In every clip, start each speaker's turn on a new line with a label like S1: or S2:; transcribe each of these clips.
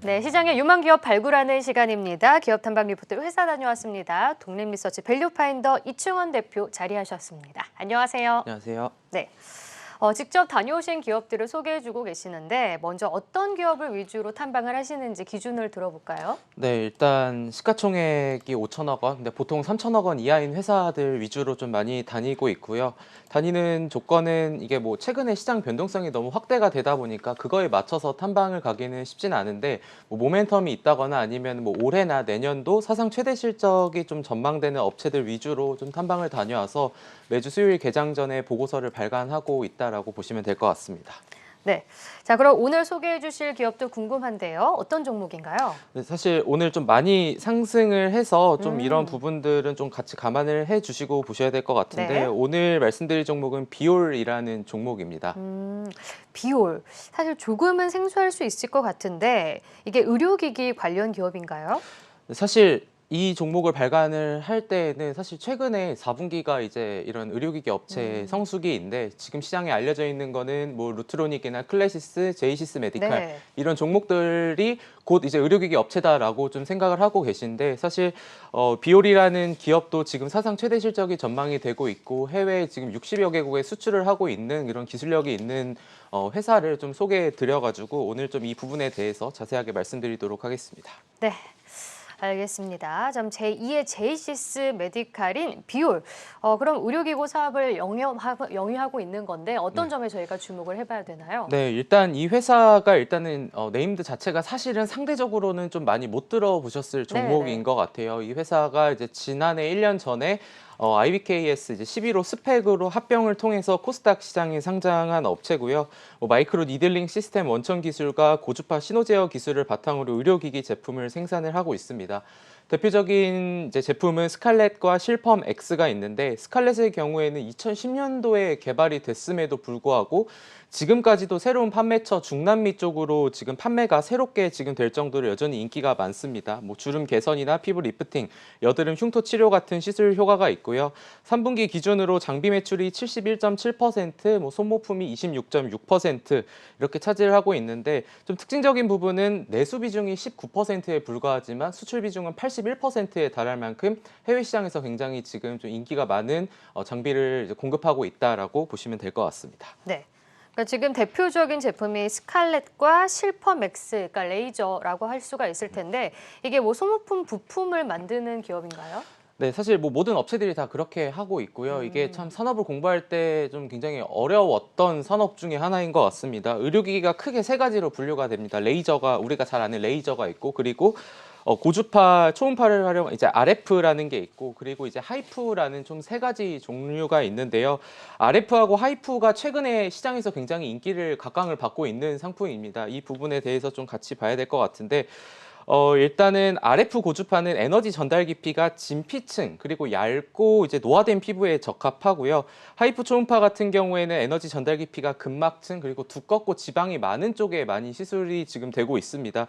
S1: 네, 시장의 유망 기업 발굴하는 시간입니다. 기업 탐방 리포터 회사 다녀왔습니다. 독립리서치 밸류파인더 이충원 대표 자리하셨습니다. 안녕하세요.
S2: 안녕하세요.
S1: 네. 직접 다녀오신 기업들을 소개해주고 계시는데 먼저 어떤 기업을 위주로 탐방을 하시는지 기준을 들어볼까요?
S2: 네, 일단 시가총액이 5천억 원, 근데 보통 3천억 원 이하인 회사들 위주로 좀 많이 다니고 있고요. 다니는 조건은 이게 뭐 최근에 시장 변동성이 너무 확대가 되다 보니까 그거에 맞춰서 탐방을 가기는 쉽진 않은데 뭐 모멘텀이 있다거나 아니면 뭐 올해나 내년도 사상 최대 실적이 좀 전망되는 업체들 위주로 좀 탐방을 다녀와서 매주 수요일 개장 전에 보고서를 발간하고 있다라고 보시면 될 것 같습니다.
S1: 네. 자, 그럼 오늘 소개해 주실 기업도 궁금한데요. 어떤 종목인가요?
S2: 네, 사실 오늘 좀 많이 상승을 해서 좀 이런
S1: 음.
S2: 부분들은 좀 같이 감안을 해주시고 보셔야 될 것 같은데
S1: 네.
S2: 오늘 말씀드릴 종목은 비올이라는 종목입니다.
S1: 비올. 사실 조금은 생소할 수 있을 것 같은데 이게 의료기기 관련 기업인가요?
S2: 사실 이 종목을 발간을 할 때에는 사실 최근에 4분기가 이제 이런 의료기기 업체 성수기인데 지금 시장에 알려져 있는 거는 뭐 루트로닉이나 클래시스, 제이시스 메디칼
S1: 네.
S2: 이런 종목들이 곧 이제 의료기기 업체다라고 좀 생각을 하고 계신데 사실 비올이라는 기업도 지금 사상 최대 실적이 전망이 되고 있고 해외에 지금 60여 개국에 수출을 하고 있는 이런 기술력이 있는 회사를 좀 소개해 드려가지고 오늘 좀 이 부분에 대해서 자세하게 말씀드리도록 하겠습니다.
S1: 네. 알겠습니다. 그럼 제2의 제이시스 메디칼인 비올. 그럼 의료기구 사업을 영위하고 있는 건데 어떤
S2: 네.
S1: 점에 저희가 주목을 해봐야 되나요?
S2: 네, 일단 이 회사가 일단은 네임드 자체가 사실은 상대적으로는 좀 많이 못 들어보셨을 종목인
S1: 네네.
S2: 것 같아요. 이 회사가 이제 지난해 1년 전에 IBKS 이제 11호 스펙으로 합병을 통해서 코스닥 시장에 상장한 업체고요. 마이크로 니들링 시스템 원천 기술과 고주파 신호 제어 기술을 바탕으로 의료기기 제품을 생산을 하고 있습니다. 대표적인 이제 제품은 스칼렛과 실펌 X가 있는데 스칼렛의 경우에는 2010년도에 개발이 됐음에도 불구하고 지금까지도 새로운 판매처 중남미 쪽으로 지금 판매가 새롭게 지금 될 정도로 여전히 인기가 많습니다. 뭐 주름 개선이나 피부 리프팅, 여드름 흉터 치료 같은 시술 효과가 있고요. 3분기 기준으로 장비 매출이 71.7%, 뭐 소모품이 26.6% 이렇게 차지를 하고 있는데 좀 특징적인 부분은 내수 비중이 19%에 불과하지만 수출 비중은 81%에 달할 만큼 해외 시장에서 굉장히 지금 좀 인기가 많은 장비를 이제 공급하고 있다라고 보시면 될 것 같습니다.
S1: 네. 그러니까 지금 대표적인 제품이 스칼렛과 실퍼맥스, 그러니까 레이저라고 할 수가 있을 텐데 이게 뭐 소모품 부품을 만드는 기업인가요?
S2: 네, 사실 뭐 모든 업체들이 다 그렇게 하고 있고요. 이게 참 산업을 공부할 때 좀 굉장히 어려웠던 산업 중에 하나인 것 같습니다. 의료기기가 크게 세 가지로 분류가 됩니다. 레이저가 우리가 잘 아는 레이저가 있고 그리고 고주파 초음파를 활용 이제 RF라는 게 있고 그리고 이제 하이프라는 좀 세 가지 종류가 있는데요. RF하고 하이프가 최근에 시장에서 굉장히 인기를 각광을 받고 있는 상품입니다. 이 부분에 대해서 좀 같이 봐야 될 것 같은데 일단은 RF 고주파는 에너지 전달 깊이가 진피층 그리고 얇고 이제 노화된 피부에 적합하고요. 하이프 초음파 같은 경우에는 에너지 전달 깊이가 근막층 그리고 두껍고 지방이 많은 쪽에 많이 시술이 지금 되고 있습니다.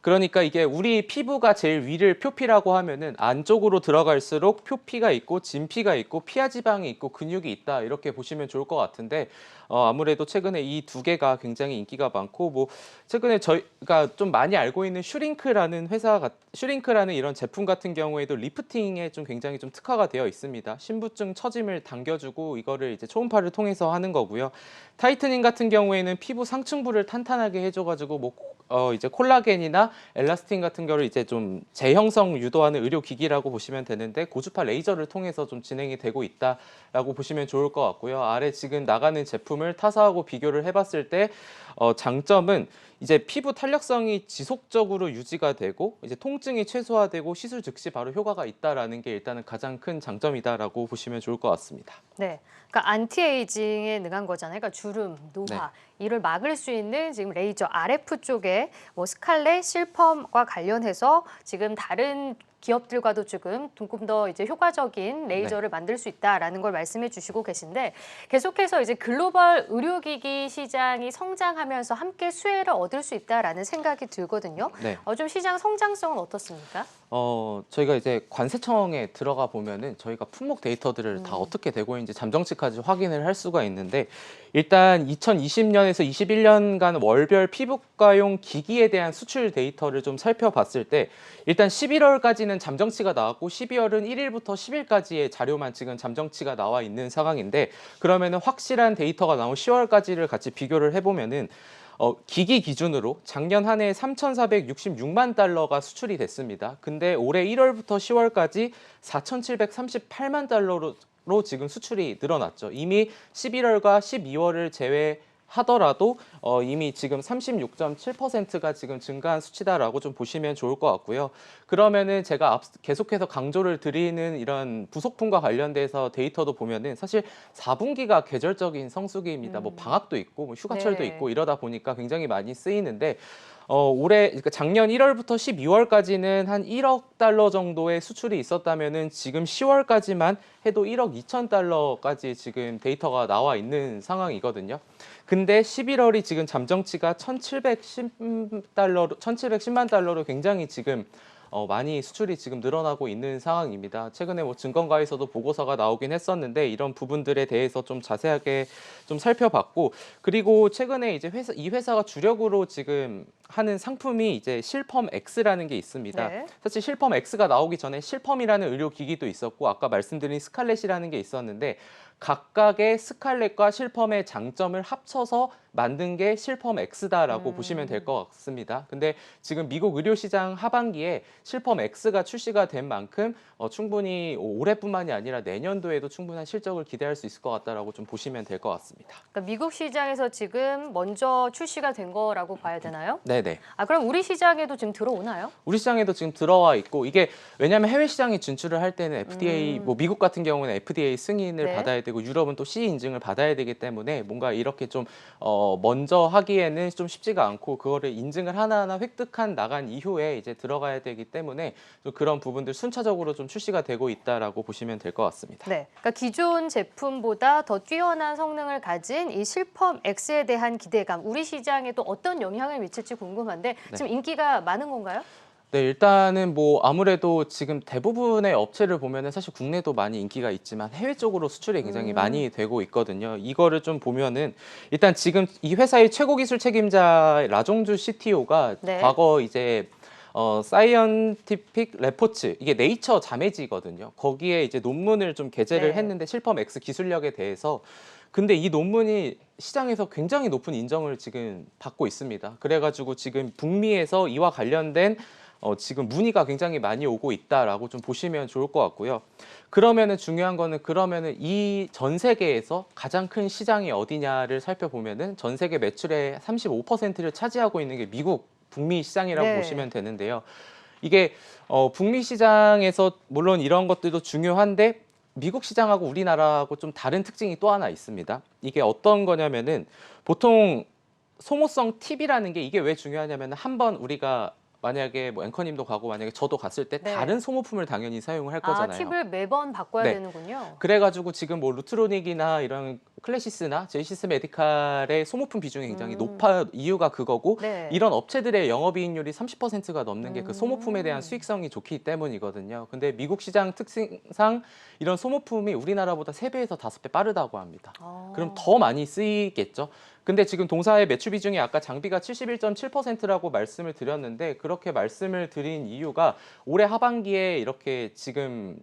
S2: 그러니까 이게 우리 피부가 제일 위를 표피라고 하면은 안쪽으로 들어갈수록 표피가 있고 진피가 있고 피하 지방이 있고 근육이 있다 이렇게 보시면 좋을 것 같은데 아무래도 최근에 이 두 개가 굉장히 인기가 많고 뭐 최근에 저희가 좀 많이 알고 있는 슈링크라는 이런 제품 같은 경우에도 리프팅에 좀 굉장히 좀 특화가 되어 있습니다. 신부증 처짐을 당겨주고 이거를 이제 초음파를 통해서 하는 거고요. 타이트닝 같은 경우에는 피부 상층부를 탄탄하게 해줘가지고 뭐 이제 콜라겐이나 엘라스틴 같은 거를 이제 좀 재형성 유도하는 의료기기라고 보시면 되는데 고주파 레이저를 통해서 좀 진행이 되고 있다라고 보시면 좋을 것 같고요. 아래 지금 나가는 제품을 타사하고 비교를 해봤을 때 장점은 이제 피부 탄력성이 지속적으로 유지가 되고 이제 통증이 최소화되고 시술 즉시 바로 효과가 있다라는 게 일단은 가장 큰 장점이다라고 보시면 좋을 것 같습니다.
S1: 네. 그러니까 안티에이징에 능한 거잖아요. 그러니까 주름,
S2: 네.
S1: 노화 이를 막을 수 있는 지금 레이저 RF 쪽에 뭐 스칼렛, 실펌과 관련해서 지금 다른 기업들과도 조금 더 이제 효과적인 레이저를 만들 수 있다라는 걸 말씀해 주시고 계신데 계속해서 이제 글로벌 의료기기 시장이 성장하면서 함께 수혜를 얻을 수 있다라는 생각이 들거든요.
S2: 네.
S1: 좀 시장 성장성은 어떻습니까?
S2: 저희가 이제 관세청에 들어가 보면은 저희가 품목 데이터들을 다 어떻게 되고 있는지 잠정치까지 확인을 할 수가 있는데, 일단 2020년에서 21년간 월별 피부과용 기기에 대한 수출 데이터를 좀 살펴봤을 때, 일단 11월까지는 잠정치가 나왔고 12월은 1일부터 10일까지의 자료만 지금 잠정치가 나와 있는 상황인데, 그러면은 확실한 데이터가 나온 10월까지를 같이 비교를 해보면은 기기 기준으로 작년 한 해 3,466만 달러가 수출이 됐습니다. 근데 올해 1월부터 10월까지 4,738만 달러로 지금 수출이 늘어났죠. 이미 11월과 12월을 제외하더라도 이미 지금 36.7%가 지금 증가한 수치다라고 좀 보시면 좋을 것 같고요. 그러면은 제가 계속해서 강조를 드리는 이런 부속품과 관련돼서 데이터도 보면은 사실 4분기가 계절적인 성수기입니다. 뭐 방학도 있고 뭐 휴가철도
S1: 네.
S2: 있고 이러다 보니까 굉장히 많이 쓰이는데, 올해 그러니까 작년 1월부터 12월까지는 한 1억 달러 정도의 수출이 있었다면은 지금 10월까지만 해도 1억 2천 달러까지 지금 데이터가 나와 있는 상황이거든요. 근데 11월이 지금 잠정치가 1,710만 달러로 굉장히 지금 많이 수출이 지금 늘어나고 있는 상황입니다. 최근에 뭐 증권가에서도 보고서가 나오긴 했었는데, 이런 부분들에 대해서 좀 자세하게 좀 살펴봤고, 그리고 최근에 이제 이 회사가 주력으로 지금 하는 상품이 이제 실펌 X라는 게 있습니다.
S1: 네.
S2: 사실 실펌 X가 나오기 전에 실펌이라는 의료기기도 있었고, 아까 말씀드린 스칼렛이라는 게 있었는데, 각각의 스칼렛과 실펌의 장점을 합쳐서 만든 게 실펌 X다라고 보시면 될 것 같습니다. 근데 지금 미국 의료시장 하반기에 실펌 X가 출시가 된 만큼 충분히 올해뿐만이 아니라 내년도에도 충분한 실적을 기대할 수 있을 것 같다라고 좀 보시면 될 것 같습니다.
S1: 그러니까 미국 시장에서 지금 먼저 출시가 된 거라고 봐야 되나요?
S2: 네네.
S1: 그럼 우리 시장에도 지금 들어오나요?
S2: 우리 시장에도 지금 들어와 있고, 이게 왜냐하면 해외 시장에 진출을 할 때는 FDA, 뭐 미국 같은 경우는 FDA 승인을
S1: 네.
S2: 받아야 되고, 유럽은 또 CE 인증을 받아야 되기 때문에 뭔가 이렇게 좀 먼저 하기에는 좀 쉽지가 않고, 그거를 인증을 하나하나 획득한 나간 이후에 이제 들어가야 되기 때문에 좀 그런 부분들 순차적으로 좀 출시가 되고 있다라고 보시면 될 것 같습니다.
S1: 네. 그러니까 기존 제품보다 더 뛰어난 성능을 가진 이 실펌 X에 대한 기대감, 우리 시장에도 어떤 영향을 미칠지 궁금한데 지금 인기가 많은 건가요?
S2: 네, 일단은 뭐 아무래도 지금 대부분의 업체를 보면은 사실 국내도 많이 인기가 있지만 해외 쪽으로 수출이 굉장히 많이 되고 있거든요. 이거를 좀 보면은 일단 지금 이 회사의 최고 기술 책임자 라종주 CTO가
S1: 네.
S2: 과거 이제 사이언티픽 레포츠, 이게 네이처 자매지거든요. 거기에 이제 논문을 좀 게재를
S1: 네.
S2: 했는데 실펌 X 기술력에 대해서, 근데 이 논문이 시장에서 굉장히 높은 인정을 지금 받고 있습니다. 그래가지고 지금 북미에서 이와 관련된 지금 문의가 굉장히 많이 오고 있다라고 좀 보시면 좋을 것 같고요. 그러면은 중요한 거는, 그러면은 이 전 세계에서 가장 큰 시장이 어디냐를 살펴보면은 전 세계 매출의 35%를 차지하고 있는 게 미국 북미 시장이라고
S1: 네.
S2: 보시면 되는데요. 이게 북미 시장에서 물론 이런 것들도 중요한데, 미국 시장하고 우리나라하고 좀 다른 특징이 또 하나 있습니다. 이게 어떤 거냐면은, 보통 소모성 팁이라는 게 이게 왜 중요하냐면, 한번 우리가 만약에 뭐 앵커님도 가고 만약에 저도 갔을 때
S1: 네.
S2: 다른 소모품을 당연히 사용을 할 거잖아요.
S1: 팁을 매번 바꿔야
S2: 네.
S1: 되는군요.
S2: 그래가지고 지금 뭐 루트로닉이나 이런 클래시스나 제이시스 메디칼의 소모품 비중이 굉장히 높아 이유가 그거고,
S1: 네.
S2: 이런 업체들의 영업이익률이 30%가 넘는 게 그 소모품에 대한 수익성이 좋기 때문이거든요. 근데 미국 시장 특성상 이런 소모품이 우리나라보다 3배에서 5배 빠르다고 합니다. 그럼 더 많이 쓰이겠죠. 근데 지금 동사의 매출 비중이 아까 장비가 71.7%라고 말씀을 드렸는데, 그렇게 말씀을 드린 이유가 올해 하반기에 이렇게 지금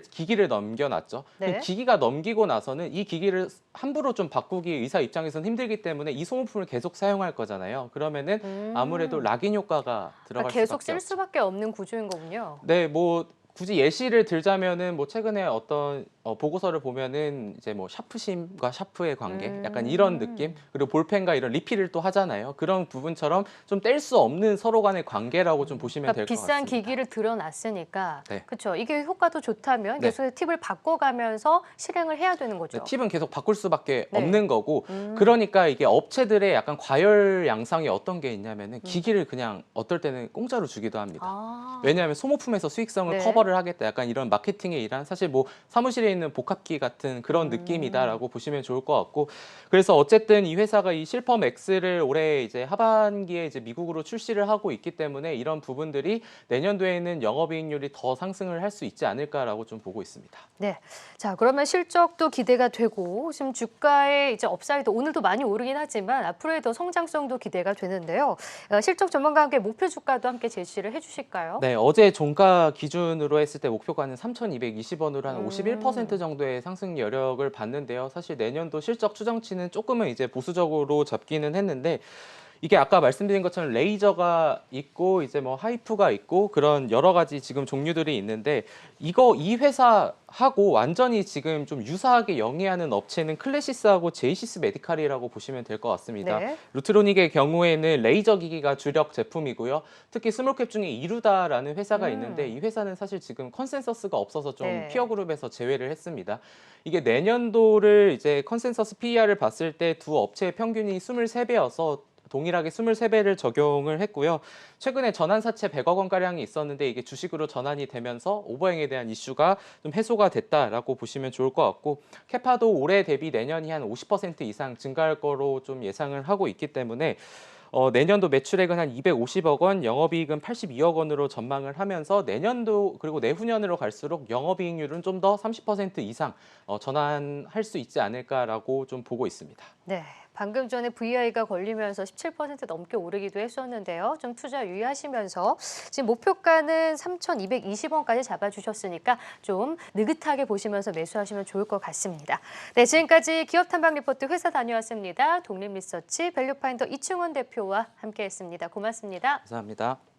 S2: 기기를 넘겨놨죠.
S1: 네.
S2: 기기가 넘기고 나서는 이 기기를 함부로 좀 바꾸기 의사 입장에서는 힘들기 때문에 이 소모품을 계속 사용할 거잖아요. 그러면은 아무래도 락인 효과가 들어갈
S1: 그러니까 계속
S2: 수밖에
S1: 쓸
S2: 없죠.
S1: 수밖에 없는 구조인 거군요.
S2: 네, 뭐 굳이 예시를 들자면은 뭐 최근에 어떤 보고서를 보면은 이제 뭐 샤프심과 샤프의 관계, 약간 이런 느낌, 그리고 볼펜과 이런 리필을 또 하잖아요. 그런 부분처럼 좀 뗄 수 없는 서로 간의 관계라고 좀 보시면 될 것
S1: 비싼
S2: 같습니다.
S1: 기기를 들여놨으니까
S2: 네.
S1: 그렇죠. 이게 효과도 좋다면
S2: 네.
S1: 계속 팁을 바꿔가면서 실행을 해야 되는 거죠.
S2: 네, 팁은 계속 바꿀 수밖에
S1: 네.
S2: 없는 거고, 그러니까 이게 업체들의 약간 과열 양상이 어떤 게 있냐면은 기기를 그냥 어떨 때는 공짜로 주기도 합니다. 왜냐하면 소모품에서 수익성을
S1: 네.
S2: 커버를 하겠다. 약간 이런 마케팅에 일한 사실 뭐 사무실에 있는 복합기 같은 그런 느낌이다라고 보시면 좋을 것 같고 그래서 어쨌든 이 회사가 이 실펌 X를 올해 이제 하반기에 이제 미국으로 출시를 하고 있기 때문에 이런 부분들이 내년도에는 영업이익률이 더 상승을 할 수 있지 않을까라고 좀 보고 있습니다.
S1: 네. 자, 그러면 실적도 기대가 되고 지금 주가의 이제 업사이드 오늘도 많이 오르긴 하지만 앞으로의 더 성장성도 기대가 되는데요. 실적 전망과 함께 목표 주가도 함께 제시를 해주실까요?
S2: 네, 어제 종가 기준으로 했을 때 목표가는 3,220원으로 한 51% 정도의 상승 여력을 봤는데요. 사실 내년도 실적 추정치는 조금은 이제 보수적으로 잡기는 했는데 이게 아까 말씀드린 것처럼 레이저가 있고 이제 뭐 하이프가 있고 그런 여러 가지 지금 종류들이 있는데 이 회사하고 완전히 지금 좀 유사하게 영위하는 업체는 클래시스하고 제이시스 메디칼이라고 보시면 될 것 같습니다.
S1: 네.
S2: 루트로닉의 경우에는 레이저 기기가 주력 제품이고요. 특히 스몰캡 중에 이루다라는 회사가 있는데 이 회사는 사실 지금 컨센서스가 없어서 좀
S1: 네.
S2: 피어 그룹에서 제외를 했습니다. 이게 내년도를 이제 컨센서스 PER을 봤을 때 두 업체의 평균이 23배여서 동일하게 23배를 적용을 했고요. 최근에 전환사채 100억 원가량이 있었는데 이게 주식으로 전환이 되면서 오버행에 대한 이슈가 좀 해소가 됐다라고 보시면 좋을 것 같고 캐파도 올해 대비 내년이 한 50% 이상 증가할 거로 좀 예상을 하고 있기 때문에 내년도 매출액은 한 250억 원, 영업이익은 82억 원으로 전망을 하면서 내년도 그리고 내후년으로 갈수록 영업이익률은 좀 더 30% 이상 전환할 수 있지 않을까라고 좀 보고 있습니다.
S1: 네. 방금 전에 VI가 걸리면서 17% 넘게 오르기도 했었는데요. 좀 투자 유의하시면서 지금 목표가는 3,220원까지 잡아주셨으니까 좀 느긋하게 보시면서 매수하시면 좋을 것 같습니다. 네, 지금까지 기업 탐방 리포트 회사 다녀왔습니다. 독립리서치 밸류파인더 이충원 대표와 함께했습니다. 고맙습니다.
S2: 감사합니다.